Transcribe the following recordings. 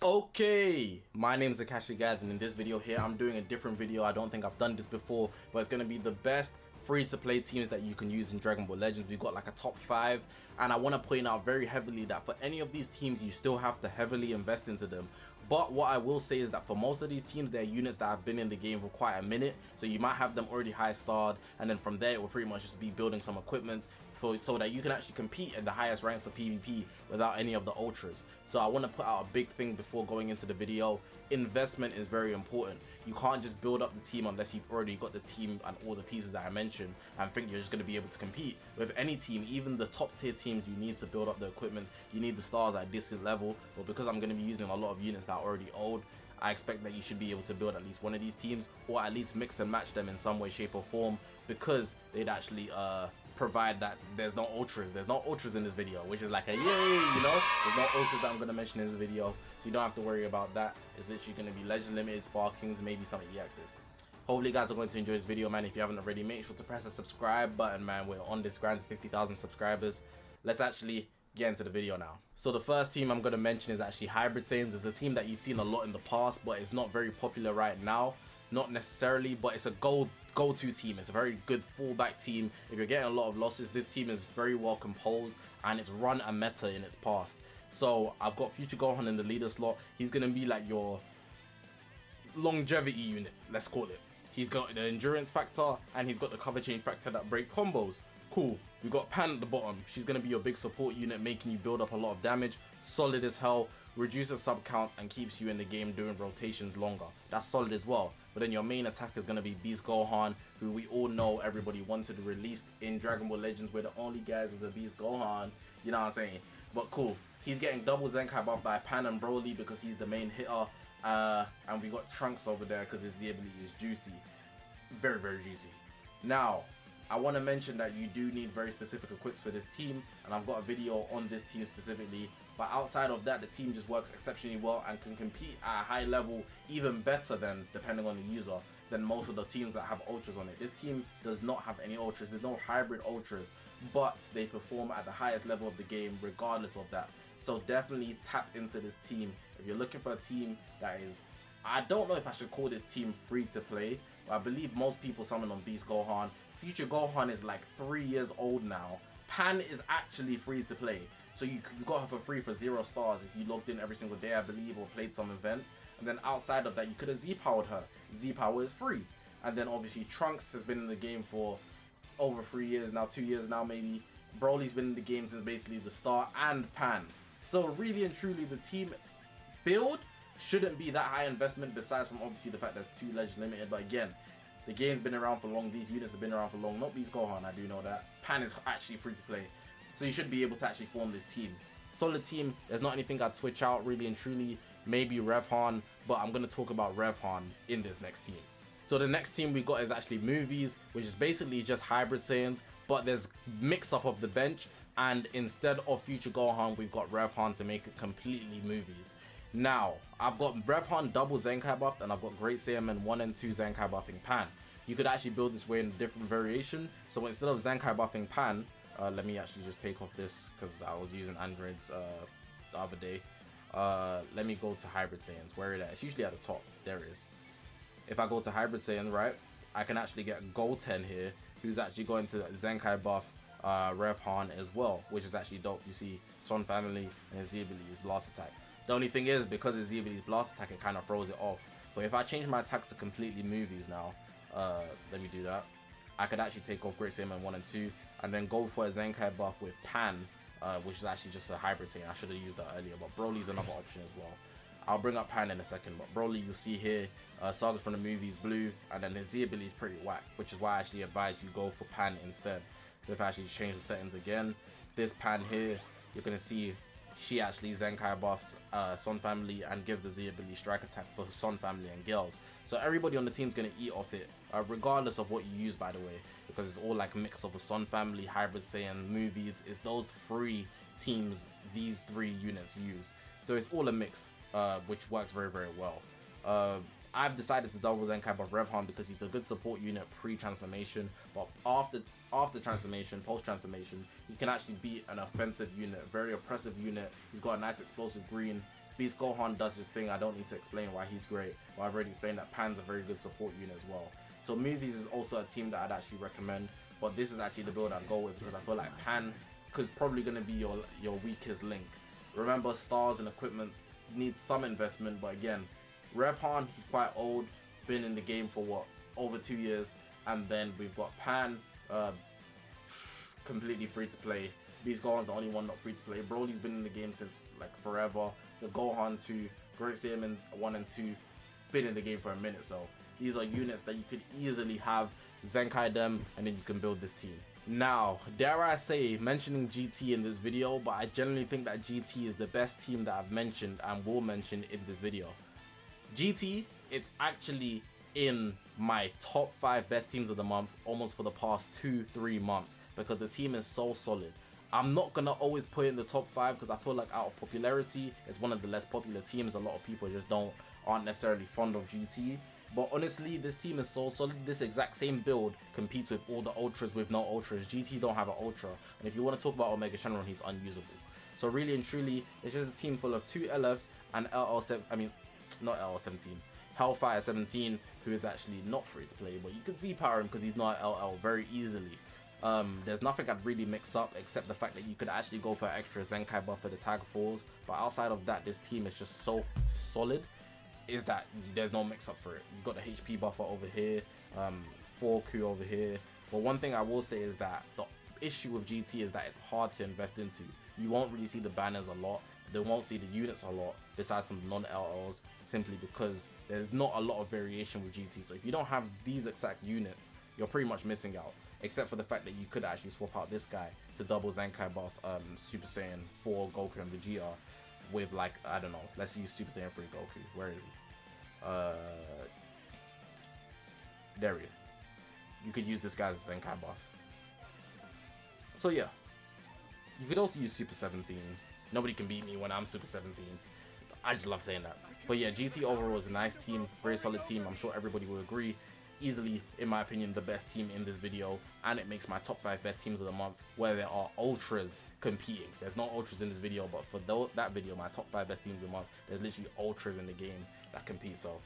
Okay, my name is Zakashi guys, and in this video here I'm doing a different video. I don't think I've done this before, but it's going to be the best free-to-play teams that you can use in Dragon Ball Legends. We've got like a top 5, and I want to point out very heavily that for any of these teams you still have to heavily invest into them. But what I will say is that for most of these teams, they're units that have been in the game for quite a minute, so you might have them already high starred, and then from there it will pretty much just be building some equipment so that you can actually compete in the highest ranks of PvP without any of the ultras. So I want to put out a big thing before going into the video. Investment is very important. You can't just build up the team unless you've already got the team and all the pieces that I mentioned and think you're just going to be able to compete. With any team, even the top tier teams, you need to build up the equipment, you need the stars at a decent level. But because I'm going to be using a lot of units that are already old, I expect that you should be able to build at least one of these teams, or at least mix and match them in some way, shape or form, because they'd actually provide that there's no ultras. There's no ultras in this video, which is like a yay, you know? There's no ultras that I'm going to mention in this video, so you don't have to worry about that. It's literally going to be Legend Limited, Sparkings, maybe some EXs. Hopefully you guys are going to enjoy this video, man. If you haven't already, make sure to press the subscribe button, man. We're on this grind to 50,000 subscribers. Let's actually get into the video now. So the first team I'm going to mention is actually Hybrid Saiyans. It's a team that you've seen a lot in the past, but it's not very popular right now. Not necessarily, but it's a go-to team. It's a very good fallback team. If you're getting a lot of losses, this team is very well composed and it's run a meta in its past. So I've got Future Gohan in the leader slot. He's going to be like your longevity unit, let's call it. He's got the endurance factor and he's got the cover change factor that break combos. Cool. We got Pan at the bottom. She's going to be your big support unit, making you build up a lot of damage. Solid as hell, reduces sub counts and keeps you in the game doing rotations longer. That's solid as well. But then your main attacker is going to be Beast Gohan, who we all know everybody wanted released in Dragon Ball Legends. We're the only guys with the Beast Gohan, you know what I'm saying? But cool. He's getting double Zenkai buff by Pan and Broly because he's the main hitter. And we got Trunks over there because his ability is juicy. Very, very juicy. Now, I want to mention that you do need very specific equips for this team, and I've got a video on this team specifically. But outside of that, the team just works exceptionally well and can compete at a high level, even better than, depending on the user, than most of the teams that have ultras on it. This team does not have any ultras. There's no hybrid ultras, but they perform at the highest level of the game regardless of that. So definitely tap into this team if you're looking for a team that is, I don't know if I should call this team free to play, but I believe most people summon on Beast Gohan. Future Gohan is like 3 years old now. Pan is actually free to play, so you got her for free for 0 stars if you logged in every single day, I believe, or played some event. And then outside of that, you could have Z-powered her. Z-power is free. And then obviously Trunks has been in the game for over 3 years now, 2 years now maybe. Broly's been in the game since basically the start, and Pan. So really and truly, the team build shouldn't be that high investment, besides from obviously the fact there's 2 Legend Limited. But again, the game's been around for long, these units have been around for long. Not Beast Gohan, I do know that. Pan is actually free to play, so you should be able to actually form this team. Solid team. There's not anything I'd switch out really and truly. Maybe Revhan, but I'm going to talk about Revhan in this next team. So the next team we got is actually Movies, which is basically just Hybrid Saiyans, but there's mix up of the bench, and instead of Future Gohan, we've got Revhan to make it completely Movies. Now, I've got Revhan double Zenkai buffed, and I've got Great Saiyaman 1 and 2 Zenkai buffing Pan. You could actually build this way in a different variation. So instead of Zenkai buffing Pan, let me actually just take off this because I was using Androids the other day. Let me go to Hybrid Saiyans. Where it at? It's usually at the top. There it is. If I go to Hybrid Saiyans, right, I can actually get Goten here, who's actually going to Zenkai buff Revhan as well, which is actually dope. You see Son Family and his ability is Blast Attack. The only thing is, because his ability is Blast Attack, it kind of throws it off. But if I change my attack to completely Movies now, let me do that. I could actually take off Great Saiyaman 1 and 2 and then go for a Zenkai buff with Pan, which is actually just a Hybrid Saiyan. I should have used that earlier, but Broly's another option as well. I'll bring up Pan in a second, but Broly, you'll see here, Sagas from the Movies blue, and then his Z ability is pretty whack, which is why I actually advise you go for Pan instead. So if I actually change the settings again, this Pan here, you're going to see she actually Zenkai buffs Son Family and gives the Z ability Strike Attack for Son Family and girls. So everybody on the team's going to eat off it, regardless of what you use, by the way, because it's all like a mix of a Son Family, Hybrid Saiyan, Movies. It's those 3 teams these 3 units use. So it's all a mix, which works very, very well. I've decided to double Zenkai buff Revhan because he's a good support unit pre-transformation, but after transformation, post-transformation, he can actually be an offensive unit, very oppressive unit. He's got a nice explosive green, Beast Gohan does his thing. I don't need to explain why he's great, but I've already explained that Pan's a very good support unit as well. So Movies is also a team that I'd actually recommend, but this is actually the build I'd go with because I feel like Pan could probably going to be your weakest link. Remember, stars and equipments need some investment, but again, Revhan, he's quite old, been in the game for what, over 2 years, and then we've got Pan, completely free to play. Beast Gohan's the only one not free to play. Broly's been in the game since like forever. The Gohan 2, Great Saiyaman 1 and 2, been in the game for a minute. So these are units that you could easily have, Zenkai them, and then you can build this team. Now, dare I say, mentioning GT in this video, but I generally think that GT is the best team that I've mentioned and will mention in this video. GT, it's actually in my top 5 best teams of the month almost for the past 2-3 months because the team is so solid. I'm not gonna always put it in the top 5 because I feel like out of popularity, it's one of the less popular teams. A lot of people just aren't necessarily fond of GT. But honestly, this team is so solid. This exact same build competes with all the ultras with no ultras. GT don't have an ultra, and if you want to talk about Omega Shenron, he's unusable. So really and truly, it's just a team full of 2 LFs and not LL17, Hellfire 17, who is actually not free to play, but you can Z-power him because he's not LL very easily. There's nothing I'd really mix up except the fact that you could actually go for an extra Zenkai buff for the tag falls, but outside of that, this team is just so solid is that there's no mix up for it. You've got the HP buffer over here, 4Q over here, but one thing I will say is that the issue with GT is that it's hard to invest into. You won't really see the banners a lot, they won't see the units a lot besides from the non-LLs, simply because there's not a lot of variation with GT. So if you don't have these exact units, you're pretty much missing out, except for the fact that you could actually swap out this guy to double Zenkai buff Super Saiyan 4 Goku and Vegeta with, like, I don't know, let's use Super Saiyan 3 Goku. Where is he? There he is. You could use this guy's Zenkai buff. So yeah, you could also use Super 17. Nobody can beat me when I'm Super 17. I just love saying that. But yeah, GT overall is a nice team, very solid team. I'm sure everybody will agree. Easily, in my opinion, the best team in this video, and it makes my top 5 best teams of the month where there are ultras competing. There's no ultras in this video, but for that video, my top 5 best teams of the month, there's literally ultras in the game that compete. So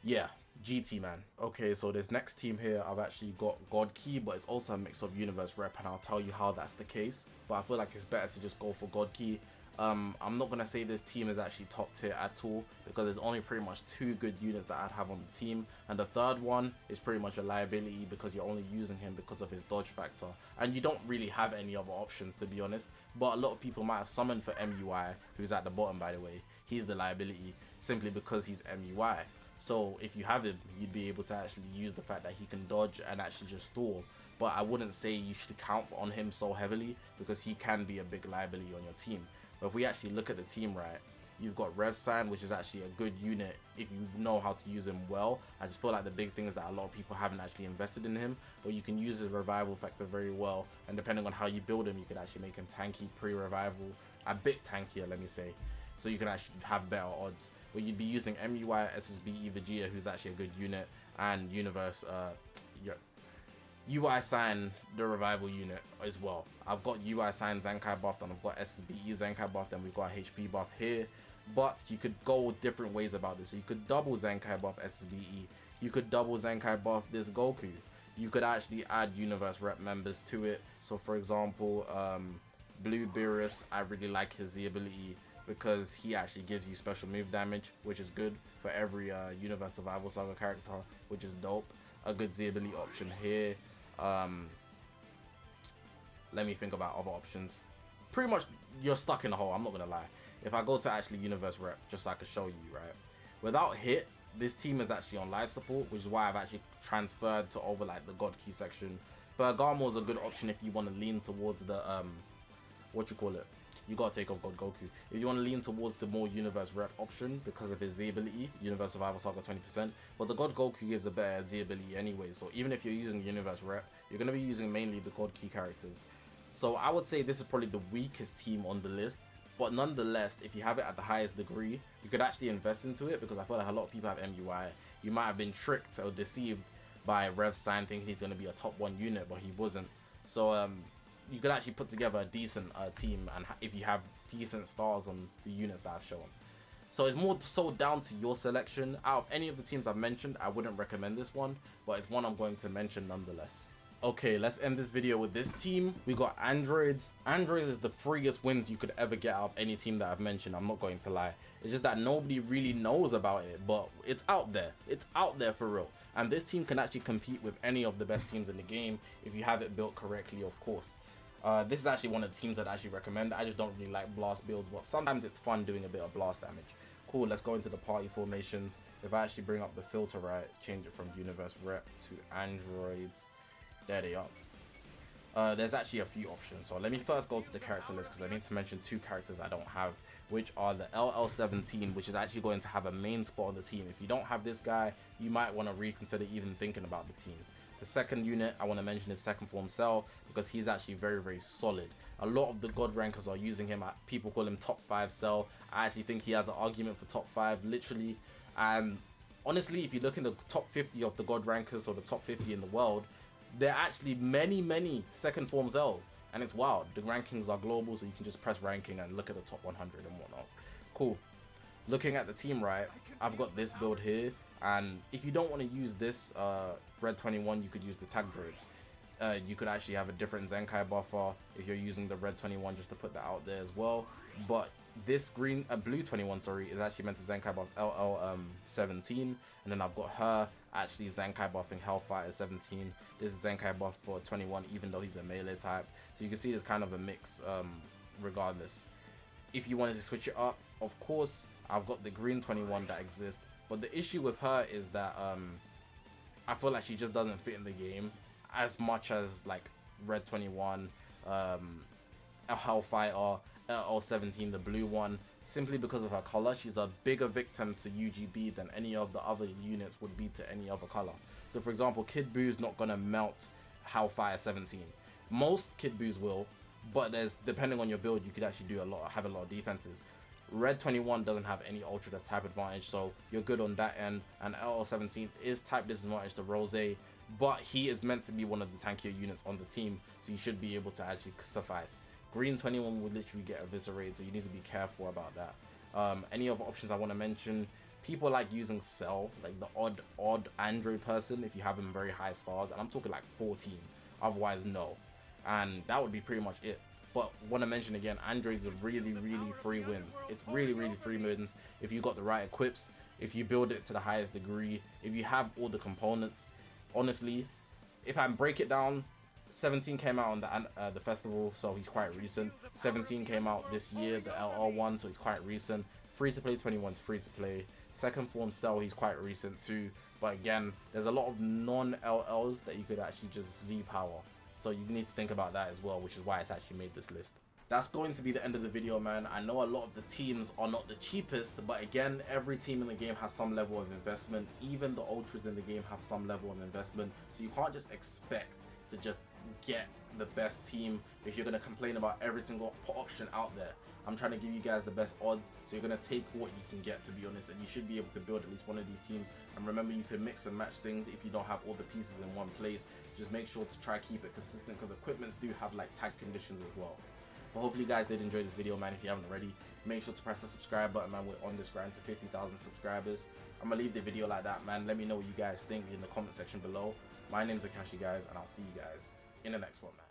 yeah, GT, man. Okay, so this next team here, I've actually got God Key, but it's also a mix of universe rep, and I'll tell you how that's the case. But I feel like it's better to just go for God Key. I'm not gonna say this team is actually top tier at all because there's only pretty much 2 good units that I'd have on the team, and the third one is pretty much a liability because you're only using him because of his dodge factor, and you don't really have any other options, to be honest. But a lot of people might have summoned for MUI, who's at the bottom, by the way. He's the liability simply because he's MUI. So if you have him, you'd be able to actually use the fact that he can dodge and actually just stall. But I wouldn't say you should count on him so heavily because he can be a big liability on your team. But if we actually look at the team, right, you've got Revsan, which is actually a good unit if you know how to use him well. I just feel like the big thing is that a lot of people haven't actually invested in him, but you can use his revival factor very well, and depending on how you build him, you can actually make him tanky pre-revival, a bit tankier, let me say, so you can actually have better odds. But you'd be using MUI, SSBE Vegeta, who's actually a good unit, and Universe, UI Sign, the revival unit as well. I've got UI Sign Zenkai buffed, and I've got SSBE Zenkai buffed, and we've got HP buff here. But you could go different ways about this. So you could double Zenkai buff SSBE. You could double Zenkai buff this Goku. You could actually add universe rep members to it. So for example, Blue Beerus, I really like his Z ability because he actually gives you special move damage, which is good for every Universe Survival Saga character, which is dope. A good Z ability option here. Let me think about other options. Pretty much you're stuck in a hole, I'm not gonna lie. If I go to actually universe rep, just so I can show you, right, without hit, this team is actually on live support, which is why I've actually transferred to over like the God Key section. Bergamo is a good option if you want to lean towards the what you call it, you gotta take off God Goku. If you want to lean towards the more universe rep option because of his Z ability, Universe Survival Saga 20%, but the God Goku gives a better Z ability anyway, so even if you're using universe rep, you're gonna be using mainly the God Key characters. So I would say this is probably the weakest team on the list, but nonetheless, if you have it at the highest degree, you could actually invest into it because I feel like a lot of people have MUI. You might have been tricked or deceived by Rev Sign thinking he's going to be a top 1 unit, but he wasn't. So you could actually put together a decent team, and if you have decent stars on the units that I've shown. So it's more so down to your selection. Out of any of the teams I've mentioned, I wouldn't recommend this one, but it's one I'm going to mention nonetheless. Okay, let's end this video with this team. We got Androids. Androids is the freest wins you could ever get out of any team that I've mentioned. I'm not going to lie. It's just that nobody really knows about it, but it's out there. It's out there for real. And this team can actually compete with any of the best teams in the game if you have it built correctly, of course. This is actually one of the teams I'd actually recommend. I just don't really like blast builds, but sometimes it's fun doing a bit of blast damage. Cool, let's go into the party formations. If I actually bring up the filter right, change it from universe rep to androids. There they are. There's actually a few options. So let me first go to the character list because I need to mention 2 characters I don't have, which are the LL17, which is actually going to have a main spot on the team. If you don't have this guy, you might want to reconsider even thinking about the team. The second unit I want to mention is second form Cell because he's actually very, very solid. A lot of the god rankers are using him. People call him top 5 Cell. I actually think he has an argument for top 5, literally. And honestly, if you look in the top 50 of the god rankers or the top 50 in the world, there are actually many second form Cells, and it's wild. The rankings are global, so you can just press ranking and look at the top 100 and whatnot. Cool. Looking at the team, right, I've got this build here, and if you don't want to use this red 21, you could use the tag droids. You could actually have a different Zenkai buffer if you're using the red 21, just to put that out there as well. But this blue 21, sorry, is actually meant to Zenkai buff LL17, and then I've got her actually Zenkai buffing Hellfighter 17. This is Zenkai buff for 21, even though he's a melee type. So you can see there's kind of a mix regardless. If you wanted to switch it up, of course, I've got the green 21 that exists, but the issue with her is that I feel like she just doesn't fit in the game as much as like red 21, a Hellfighter, LL17, the blue one. Simply because of her color, she's a bigger victim to UGB than any of the other units would be to any other color. So for example, Kid Boo's not gonna melt Hellfire 17. Most Kid Boo's will, but there's, depending on your build, you could actually have a lot of defenses. Red 21 doesn't have any ultra that's type advantage, so you're good on that end. And LL17 is type disadvantage to Rose, but he is meant to be one of the tankier units on the team, so you should be able to actually suffice. Green 21 would literally get eviscerated, so you need to be careful about that. Any other options I want to mention, people like using Cell, like the odd Android person if you have them very high stars, and I'm talking like 14, otherwise no. And that would be pretty much it. But want to mention again, Androids are really free wins. It's really free wins if you got the right equips, if you build it to the highest degree, if you have all the components. Honestly, if I break it down, 17 came out on the festival, so he's quite recent. 17 came out this year, the LL one, so he's quite recent. Free to play 21's free to play. Second form Cell, he's quite recent too. But again, there's a lot of non-LLs that you could actually just Z power. So you need to think about that as well, which is why it's actually made this list. That's going to be the end of the video, man. I know a lot of the teams are not the cheapest, but again, every team in the game has some level of investment. Even the ultras in the game have some level of investment. So you can't just expect to just get the best team if you're going to complain about every single option out there. I'm trying to give you guys the best odds, so you're going to take what you can get, to be honest, and you should be able to build at least one of these teams. And remember, you can mix and match things if you don't have all the pieces in one place. Just make sure to try keep it consistent, because equipments do have like tag conditions as well. But hopefully you guys did enjoy this video, man. If you haven't already, make sure to press the subscribe button, man. We're on this grind to 50,000 subscribers. I'm gonna leave the video like that, man. Let me know what you guys think in the comment section below. My name's Zakashi, guys, and I'll see you guys in the next one, man.